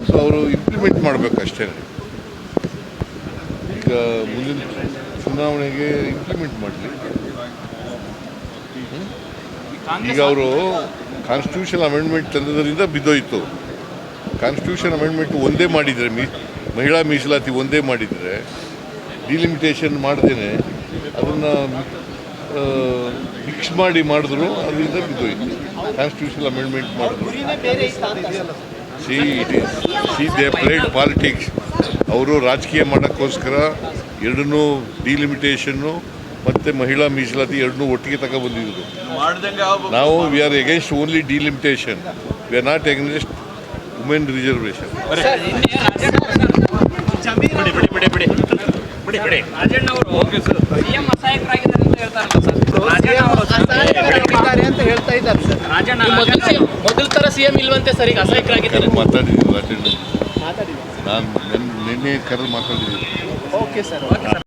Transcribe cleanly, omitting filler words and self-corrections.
So ಅವರು implement ಮಾಡಬೇಕಷ್ಟೇ. ಈಗ ಮುಂದಿನ ಚುನಾವಣೆಗೆ ಇಂಪ್ಲಿಮೆಂಟ್ ಮಾಡಲಿ. ಈಗ ಅವರು ಕಾನ್ಸ್ಟಿಟ್ಯೂಷನ್ ಅಮೆಂಡ್ಮೆಂಟ್ ತಂದದರಿಂದ ಬಿದ್ದೋಯ್ತು. ಕಾನ್ಸ್ಟಿಟ್ಯೂಷನ್ ಅಮೆಂಡ್ಮೆಂಟ್ ಒಂದೇ ಮಾಡಿದರೆ, ಮಹಿಳಾ ಮೀಸಲಾತಿ ಒಂದೇ ಮಾಡಿದರೆ, ಡಿಲಿಮಿಟೇಷನ್ ಮಾಡ್ದೇನೆ ಅದನ್ನು ಮಿಕ್ಸ್ ಮಾಡಿದ್ರು, ಅದರಿಂದ ಬಿದ್ದೋಯ್ತು. ಕಾನ್ಸ್ಟಿಟ್ಯೂಷನ್ ಅಮೆಂಡ್ಮೆಂಟ್ ಮಾಡಿದ್ರು. They played politics. ಅವರು ರಾಜಕೀಯ ಮಾಡೋಕ್ಕೋಸ್ಕರ ಎರಡನ್ನೂ ಡಿಲಿಮಿಟೇಷನ್ನು ಮತ್ತು ಮಹಿಳಾ ಮೀಸಲಾತಿ ಎರಡನ್ನೂ ಒಟ್ಟಿಗೆ ತಗೊಬಂದಿದ್ರು. ನಾವು we are against only delimitation, we are not against women reservation. ಮೊದಲ ತರ ಸಿಎಂ ಇಲ್ವಂತೆ ಸರ್, ಈಗ ಅಸಹಾಯಕರಾಗಿದ್ದಾರೆ. ಮಾತಾಡಿದ್ದೀನಿ, ನಾನು ನಿನ್ನೆ ಕರೆದು ಮಾತಾಡಿದ್ದೀನಿ. Okay sir.